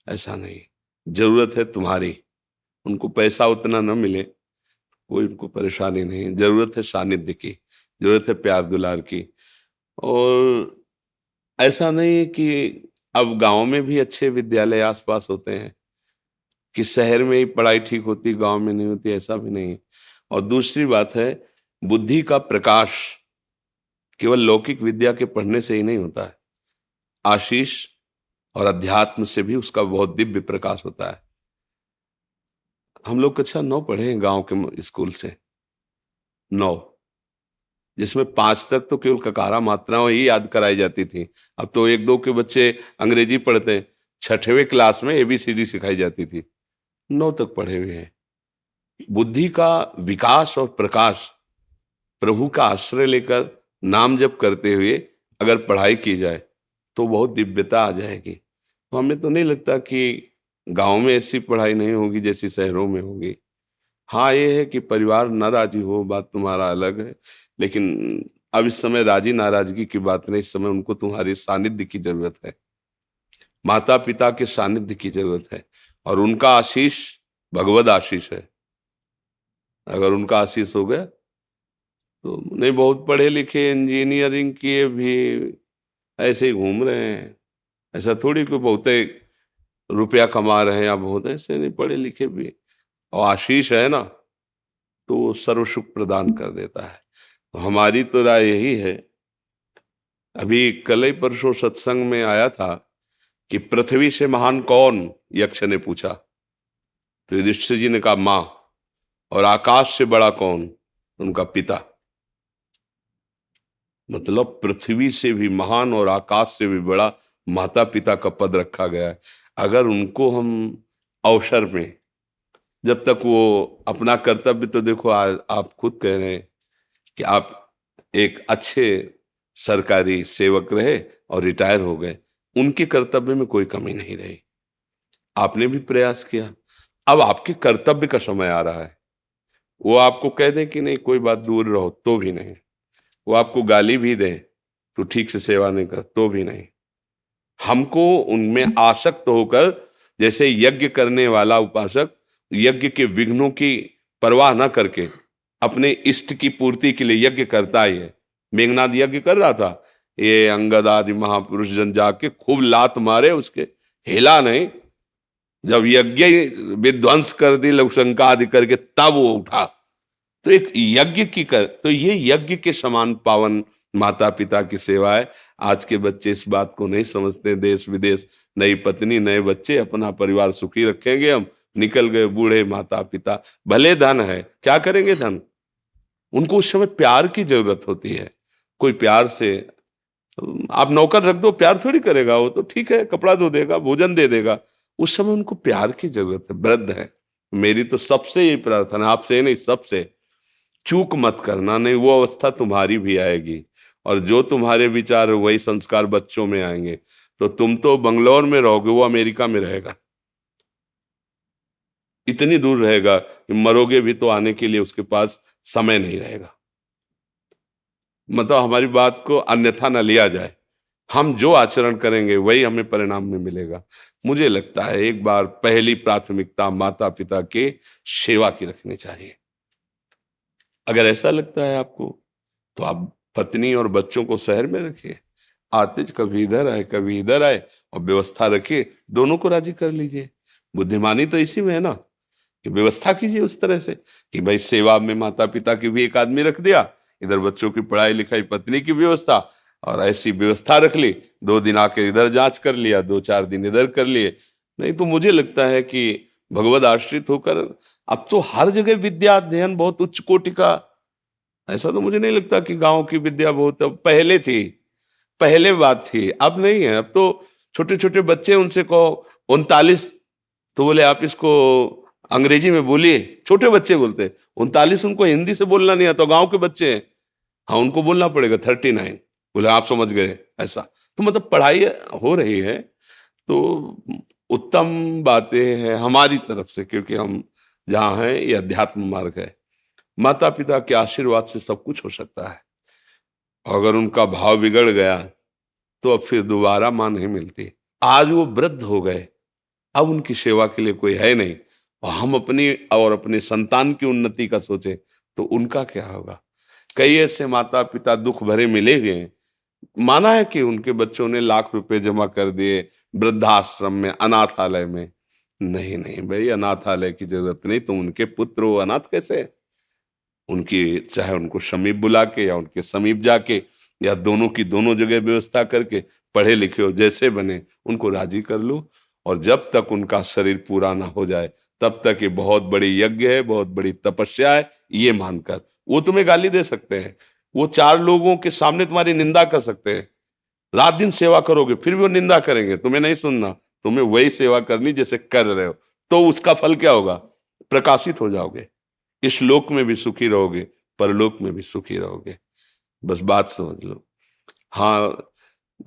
ऐसा नहीं, जरूरत है तुम्हारी, उनको पैसा उतना न मिले, कोई उनको परेशानी नहीं, जरूरत है सानिध्य की, जरूरत है प्यार दुलार की। और ऐसा नहीं कि अब गांव में भी अच्छे विद्यालय आसपास होते हैं, कि शहर में ही पढ़ाई ठीक होती, गांव में नहीं होती, ऐसा भी नहीं। और दूसरी बात है, बुद्धि का प्रकाश केवल लौकिक विद्या के पढ़ने से ही नहीं होता है, आशीष और अध्यात्म से भी उसका बहुत दिव्य प्रकाश होता है। हम लोग कक्षा 9 पढ़े हैं गांव के स्कूल से, 9, जिसमें 5 तक तो केवल ककारा मात्राएं ही याद कराई जाती थी। अब तो 1-2 के बच्चे अंग्रेजी पढ़ते हैं, 6वीं क्लास में ABCD सिखाई जाती थी। 9 तक पढ़े हुए हैं। बुद्धि का विकास और प्रकाश प्रभु का आश्रय लेकर नाम जप करते हुए अगर पढ़ाई की जाए तो बहुत दिव्यता आ जाएगी। तो हमें तो नहीं लगता कि गांव में ऐसी पढ़ाई नहीं होगी जैसी शहरों में होगी। हाँ, ये है कि परिवार न राजी हो, बात तुम्हारा अलग है, लेकिन अब इस समय राजी नाराजगी की बात नहीं, इस समय उनको तुम्हारी सानिध्य की जरूरत है, माता पिता के सानिध्य की जरूरत है, और उनका आशीष भगवद आशीष है। अगर उनका आशीष हो गया तो नहीं, बहुत पढ़े लिखे इंजीनियरिंग किए भी ऐसे ही घूम रहे हैं। ऐसा थोड़ी कोई बहुत रुपया कमा रहे हैं या बहुत, ऐसे नहीं, पढ़े लिखे भी, और आशीष है ना तो सर्व सुख प्रदान कर देता है। तो हमारी तो राय यही है। अभी कल ही परसों सत्संग में आया था कि पृथ्वी से महान कौन, यक्ष ने पूछा, तो युधिष्ठिर जी ने कहा माँ, और आकाश से बड़ा कौन, उनका पिता। मतलब पृथ्वी से भी महान और आकाश से भी बड़ा माता पिता का पद रखा गया है। अगर उनको हम अवसर में, जब तक वो अपना कर्तव्य, तो देखो आज आप खुद कह रहे हैं कि आप एक अच्छे सरकारी सेवक रहे और रिटायर हो गए, उनके कर्तव्य में कोई कमी नहीं रही, आपने भी प्रयास किया। अब आपके कर्तव्य का समय आ रहा है। वो आपको कह दें कि नहीं कोई बात, दूर रहो, तो भी नहीं। वो आपको गाली भी दें तो ठीक से सेवा नहीं कर, तो भी नहीं। हमको उनमें आसक्त होकर, जैसे यज्ञ करने वाला उपासक यज्ञ के विघ्नों की परवाह न करके अपने इष्ट की पूर्ति के लिए यज्ञ करता ही है। मेघनाद यज्ञ कर रहा था, ये अंगद आदि महापुरुष जन जाके खूब लात मारे, उसके हिला नहीं। जब यज्ञ विध्वंस कर दी लघुशंका आदि करके, तब वो उठा। तो एक यज्ञ की तो ये यज्ञ के समान पावन माता पिता की सेवा है। आज के बच्चे इस बात को नहीं समझते। देश विदेश, नई पत्नी, नए बच्चे, अपना परिवार सुखी रखेंगे हम, निकल गए बूढ़े माता पिता। भले धन है, क्या करेंगे धन? उनको उस समय प्यार की जरूरत होती है। कोई प्यार से, आप नौकर रख दो, प्यार थोड़ी करेगा वो, तो ठीक है, कपड़ा धो देगा, भोजन दे देगा। उस समय उनको प्यार की जरूरत है। वृद्ध है, मेरी तो सबसे ये प्रार्थना, आपसे नहीं सबसे, चूक मत करना, नहीं वो अवस्था तुम्हारी भी आएगी, और जो तुम्हारे विचार वही संस्कार बच्चों में आएंगे। तो तुम तो बंगलौर में रहोगे, वो अमेरिका में रहेगा, इतनी दूर रहेगा कि मरोगे भी तो आने के लिए उसके पास समय नहीं रहेगा। मतलब हमारी बात को अन्यथा न लिया जाए, हम जो आचरण करेंगे वही हमें परिणाम में मिलेगा। मुझे लगता है एक बार पहली प्राथमिकता माता पिता के सेवा की रखनी चाहिए। अगर ऐसा लगता है आपको तो आप पत्नी और बच्चों को शहर में रखिए, आते कभी इधर आए कभी इधर आए, और व्यवस्था रखिए, दोनों को राजी कर लीजिए। बुद्धिमानी तो इसी में है ना, कि व्यवस्था कीजिए उस तरह से कि भाई सेवा में माता पिता की भी एक आदमी रख दिया, इधर बच्चों की पढ़ाई लिखाई, पत्नी की व्यवस्था, और ऐसी व्यवस्था रख ली। 2 दिन आकर इधर जांच कर लिया, 2-4 दिन इधर कर लिए। नहीं तो मुझे लगता है कि भगवद आश्रित होकर अब तो हर जगह विद्या अध्ययन बहुत उच्च कोटि का। ऐसा तो मुझे नहीं लगता कि गांव की विद्या बहुत, पहले थी, पहले बात थी, अब नहीं है। अब तो छोटे छोटे बच्चे, उनसे कहो 39, तो बोले आप इसको अंग्रेजी में बोलिए। छोटे बच्चे बोलते 39, उनको हिंदी से बोलना नहीं आता, गांव के बच्चे हैं। हाँ, उनको बोलना पड़ेगा 39, बोले आप समझ गए। ऐसा तो मतलब पढ़ाई हो रही है, तो उत्तम बातें हैं हमारी तरफ से, क्योंकि हम जहाँ हैं ये अध्यात्म मार्ग है। माता पिता के आशीर्वाद से सब कुछ हो सकता है। अगर उनका भाव बिगड़ गया तो अब फिर दोबारा मां नहीं मिलती। आज वो वृद्ध हो गए, अब उनकी सेवा के लिए कोई है नहीं, और हम अपनी और अपने संतान की उन्नति का सोचे तो उनका क्या होगा। कई ऐसे माता पिता दुख भरे मिले हुए हैं, माना है कि उनके बच्चों ने लाख रुपए जमा कर दिए वृद्धाश्रम में, अनाथालय में। नहीं नहीं भाई, अनाथालय की जरूरत नहीं। तुम उनके पुत्र हो, अनाथ कैसे? उनकी, चाहे उनको समीप बुला के या उनके समीप जाके या दोनों की दोनों जगह व्यवस्था करके पढ़े लिखे हो जैसे बने उनको राजी कर लो, और जब तक उनका शरीर पूरा ना हो जाए तब तक ये बहुत बड़ी यज्ञ है, बहुत बड़ी तपस्या है, ये मानकर। वो तुम्हें गाली दे सकते हैं, वो 4 लोगों के सामने तुम्हारी निंदा कर सकते हैं, रात दिन सेवा करोगे फिर भी वो निंदा करेंगे, तुम्हें नहीं सुनना, तुम्हें वही सेवा करनी जैसे कर रहे हो, तो उसका फल क्या होगा? प्रकाशित हो जाओगे, इस लोक में भी सुखी रहोगे, परलोक में भी सुखी रहोगे। बस बात समझ लो। हाँ,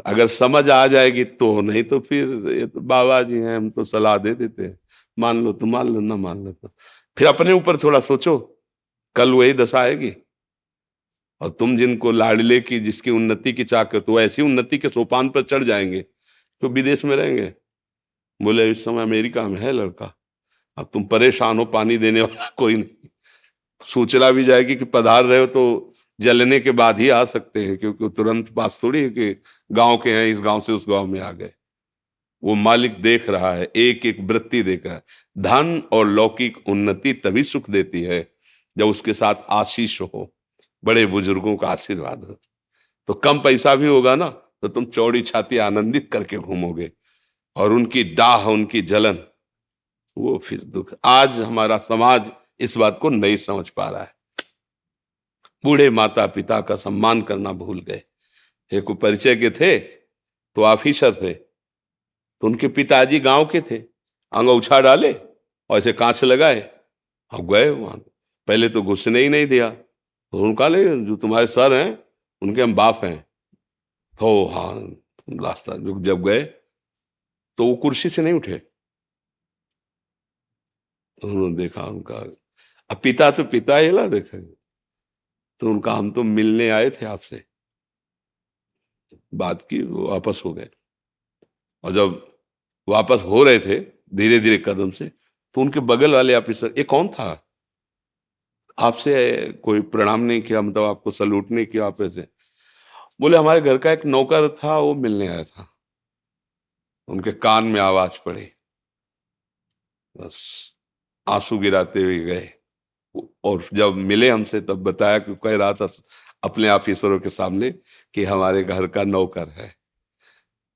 अगर समझ आ जाएगी तो, नहीं तो फिर ये तो बाबा जी हैं, हम तो सलाह दे देते हैं, मान लो तो मान लो, ना मान लो तो फिर अपने ऊपर थोड़ा सोचो, कल वही दशा आएगी। और तुम जिनको लाडले की, जिसकी उन्नति की चाह करते हो, ऐसी उन्नति के सोपान पर चढ़ जाएंगे तो विदेश में रहेंगे। बोले इस समय अमेरिका में है लड़का, अब तुम परेशान हो, पानी देने वाला कोई नहीं, सूचना भी जाएगी कि पधार रहे हो तो जलने के बाद ही आ सकते हैं, क्योंकि तुरंत पास थोड़ी है कि गांव के हैं, इस गांव से उस गांव में आ गए। वो मालिक देख रहा है, एक एक वृत्ति देख रहा है। धन और लौकिक उन्नति तभी सुख देती है जब उसके साथ आशीष हो, बड़े बुजुर्गों का आशीर्वाद हो। तो कम पैसा भी होगा ना तो तुम चौड़ी छाती आनंदित करके घूमोगे, और उनकी डाह, उनकी जलन, वो फिर दुख। आज हमारा समाज इस बात को नहीं समझ पा रहा है। बूढ़े माता पिता का सम्मान करना भूल गए। एक परिचय के थे तो ऑफिसर थे, तो उनके पिताजी गांव के थे, अंगूछा डाले और ऐसे कांच लगाए और गए वहां। पहले तो घुसने ही नहीं दिया, तो उनका ले जो तुम्हारे सर हैं उनके हम बाप हैं, तो हाँ रास्ता जब गए तो वो कुर्सी से नहीं उठे। तो उन्होंने देखा उनका, अब पिता तो पिता ही ला देखा, तो उनका हम तो मिलने आए थे आपसे, बात की, वो वापस हो गए। और जब वापस हो रहे थे धीरे धीरे कदम से, तो उनके बगल वाले ऑफिसर, ये कौन था, आपसे कोई प्रणाम नहीं किया, मतलब आपको सल्यूट नहीं किया आप ऐसे? बोले हमारे घर का एक नौकर था, वो मिलने आया था। उनके कान में आवाज पड़ी, बस आंसू गिराते हुए गए। और जब मिले हमसे तब बताया कि कह रहा था अपने ऑफिसरों के सामने कि हमारे घर का नौकर है।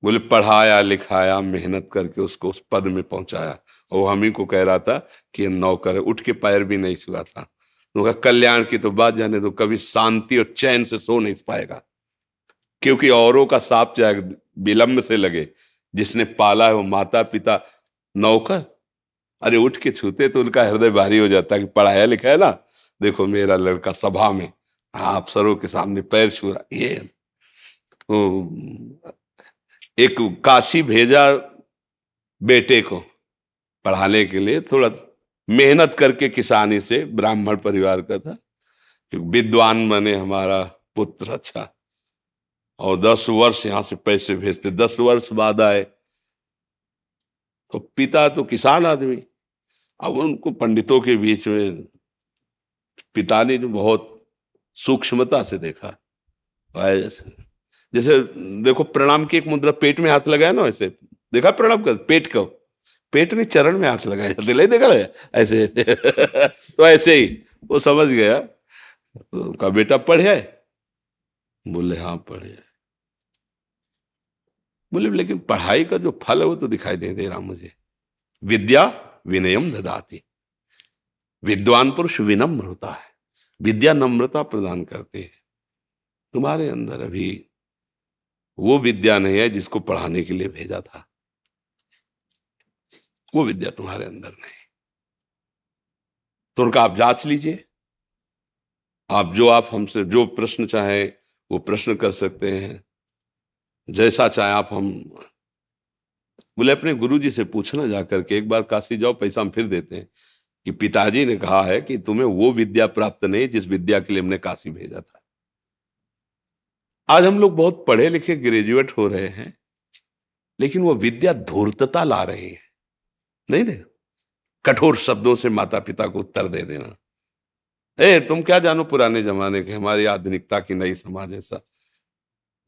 बोले पढ़ाया लिखाया, मेहनत करके उसको उस पद में पहुंचाया, और वो हम ही को कह रहा था कि नौकर है, उठ के पैर भी नहीं छुआ था। उनका कल्याण की तो बात जाने दो, कभी शांति और चैन से सो नहीं पाएगा, क्योंकि औरों का साप चाहे विलंब से लगे, जिसने पाला है वो माता पिता, नौकर अरे उठ के छूते तो उनका हृदय भारी हो जाता है कि पढ़ाया लिखा है ना, देखो मेरा लड़का सभा में अफसरों के सामने पैर छू रहा। ये तो एक काशी भेजा बेटे को पढ़ाने के लिए, थोड़ा मेहनत करके, किसानी से, ब्राह्मण परिवार का था, विद्वान बने हमारा पुत्र, अच्छा। और 10 वर्ष यहां से पैसे भेजते, 10 वर्ष बाद आए तो पिता तो किसान आदमी, अब उनको पंडितों के बीच में पिता ने बहुत सूक्ष्मता से देखा, जैसे देखो प्रणाम की एक मुद्रा, पेट में हाथ लगाया ना, वैसे देखा प्रणाम कर, पेट को, पेट ने चरण में हाथ लगाया जाते, नहीं देखा ऐसे तो ऐसे ही वो समझ गया। तो उनका बेटा पढ़े? बोले हाँ पढ़े। बोले लेकिन पढ़ाई का जो फल है वो तो दिखाई नहीं दे रहा मुझे। विद्या विनयम ददाति, विद्वान पुरुष विनम्र होता है, विद्या नम्रता प्रदान करती है। तुम्हारे अंदर अभी वो विद्या नहीं है जिसको पढ़ाने के लिए भेजा था, वो विद्या तुम्हारे अंदर नहीं। तो उनका आप जांच लीजिए, आप हमसे जो प्रश्न चाहे वो प्रश्न कर सकते हैं, जैसा चाहे आप। हम बोले अपने गुरुजी से पूछना जाकर के, एक बार काशी जाओ, पैसा हम फिर देते हैं, कि पिताजी ने कहा है कि तुम्हें वो विद्या प्राप्त नहीं जिस विद्या के लिए हमने काशी भेजा था। आज हम लोग बहुत पढ़े लिखे ग्रेजुएट हो रहे हैं, लेकिन वो विद्या धूर्तता ला रही है। नहीं दे, कठोर शब्दों से माता पिता को उत्तर दे देना, तुम क्या जानो पुराने जमाने के, हमारी आधुनिकता की नई समाज ऐसा,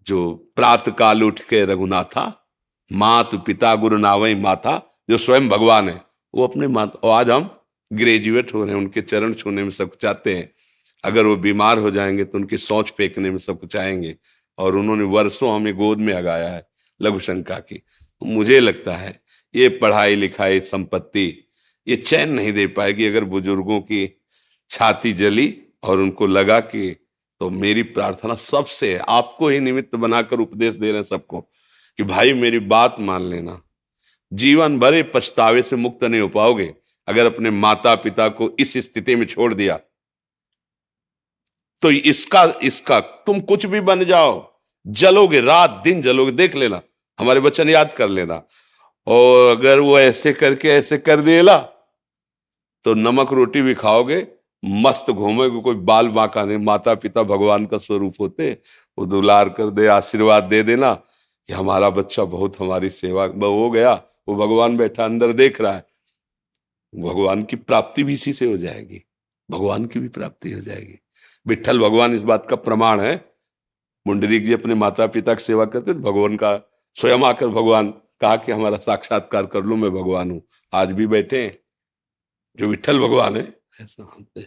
जो प्रातः काल उठ के रघुनाथा, मात पिता गुरु नावई माथा, जो स्वयं भगवान है वो अपने माता। और आज हम ग्रेजुएट हो रहे हैं, उनके चरण छूने में सब चाहते हैं, अगर वो बीमार हो जाएंगे तो उनकी सोच फेंकने में सब चाहेंगे, और उन्होंने वर्षों हमें गोद में लगाया है लघु शंका की। मुझे लगता है ये पढ़ाई लिखाई संपत्ति ये चैन नहीं दे पाएगी अगर बुजुर्गों की छाती जली और उनको लगा कि, तो मेरी प्रार्थना सबसे है, आपको ही निमित्त बनाकर उपदेश दे रहे हैं सबको कि भाई मेरी बात मान लेना, जीवन भर पछतावे से मुक्त नहीं हो पाओगे अगर अपने माता पिता को इस स्थिति में छोड़ दिया। तो इसका इसका तुम कुछ भी बन जाओ, जलोगे, रात दिन जलोगे। देख लेना, हमारे वचन याद कर लेना। और अगर वो ऐसे करके ऐसे कर देला तो नमक रोटी भी खाओगे, मस्त घूमोगे, कोई बाल बांका नहीं। माता पिता भगवान का स्वरूप होते, वो दुलार कर दे, आशीर्वाद दे देना कि हमारा बच्चा बहुत हमारी सेवा हो गया, वो भगवान बैठा अंदर देख रहा है। भगवान की प्राप्ति भी इसी से हो जाएगी, भगवान की भी प्राप्ति हो जाएगी। विठ्ठल भगवान इस बात का प्रमाण है। मुंडरीक जी अपने माता पिता की सेवा करते थे, भगवान का स्वयं आकर भगवान कहा कि हमारा साक्षात्कार कर लो, मैं भगवान हूं। आज भी बैठे हैं, जो विठ्ठल भगवान है ऐसा होता है।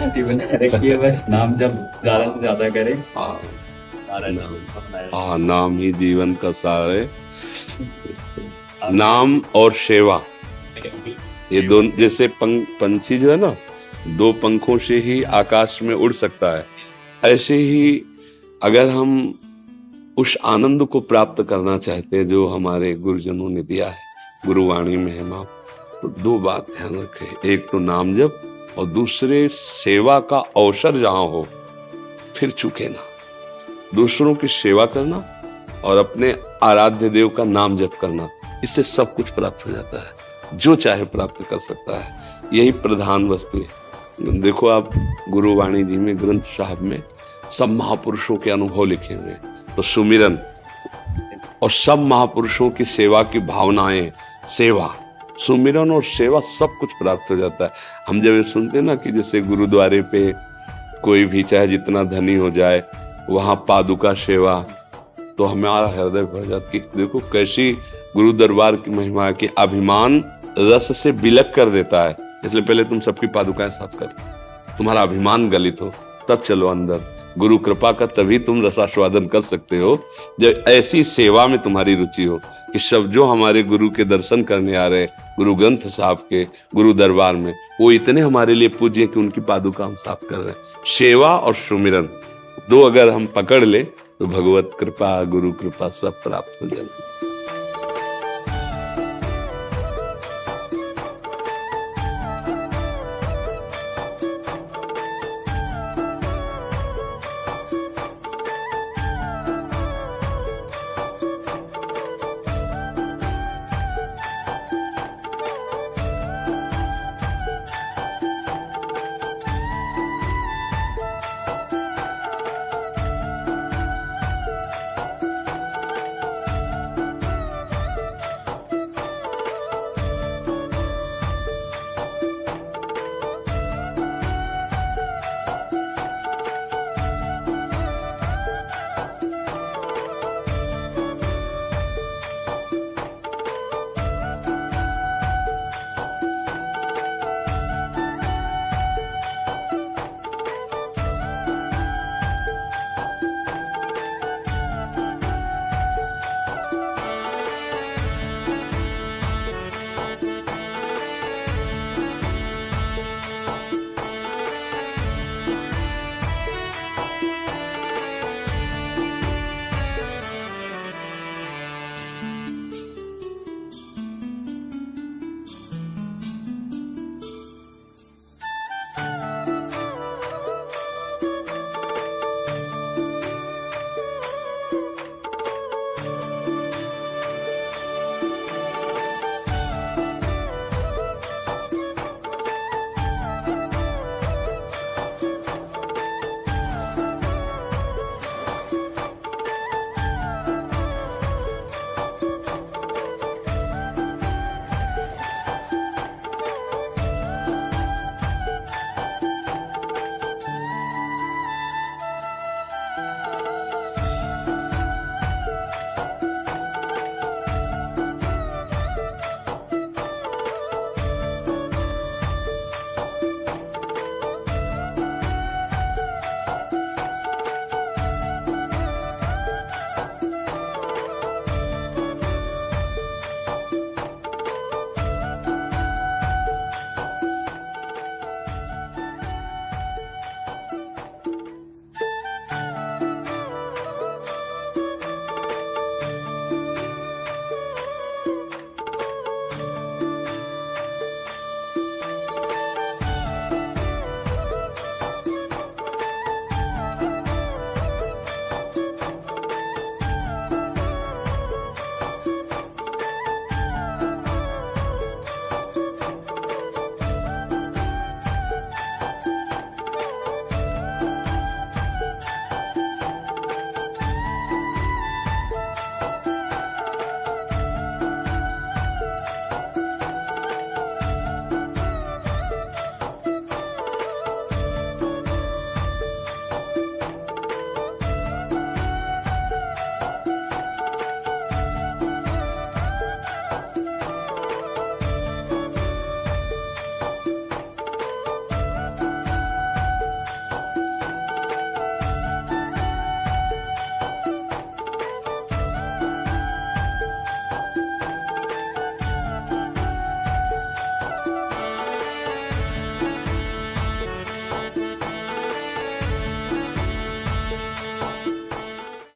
जीवन रखिए, बस नाम जब ज्यादा से ज्यादा करें। हाँ सारा नाम अपना हाँ, नाम ही जीवन का सार है। नाम और सेवा, ये दोनों, जैसे पंछी जो है ना, दो पंखों से ही आकाश में उड़ सकता है, ऐसे ही अगर हम उस आनंद को प्राप्त करना चाहते हैं जो हमारे गुरुजनों ने दिया है, गुरुवाणी में है माँ, तो दो बात ध्यान रखें, एक तो नाम जप और दूसरे सेवा का अवसर जहां हो फिर चूके ना। दूसरों की सेवा करना और अपने आराध्य देव का नाम जप करना, इससे सब कुछ प्राप्त हो जाता है, जो चाहे प्राप्त कर सकता है। यही प्रधान वस्तु है। देखो आप गुरुवाणी जी में, ग्रंथ साहब में सब महापुरुषों के अनुभव लिखे हुए हैं, तो सुमिरन और सब महापुरुषों की सेवा की भावनाएं, सेवा, सुमिरन और सेवा, सब कुछ प्राप्त हो जाता है। हम जब ये सुनते हैं ना कि जैसे गुरुद्वारे पे कोई भी चाहे जितना धनी हो जाए, वहां पादुका सेवा, तो हमारा हृदय भर जाता कि देखो कैसी गुरु दरबार की महिमा की अभिमान रस से बिलक कर देता है। इसलिए पहले तुम सबकी पादुकाएं साफ कर, तुम्हारा अभिमान गलित हो, तब चलो अंदर। गुरु कृपा का तभी तुम रसास्वादन कर सकते हो जब ऐसी सेवा में तुम्हारी रुचि हो कि सब जो हमारे गुरु के दर्शन करने आ रहे गुरु ग्रंथ साहब के गुरु दरबार में, वो इतने हमारे लिए पूज्य कि उनकी पादुका हम साफ कर रहे हैं। सेवा और सुमिरन दो अगर हम पकड़ ले तो भगवत कृपा, गुरु कृपा सब प्राप्त हो जाती है।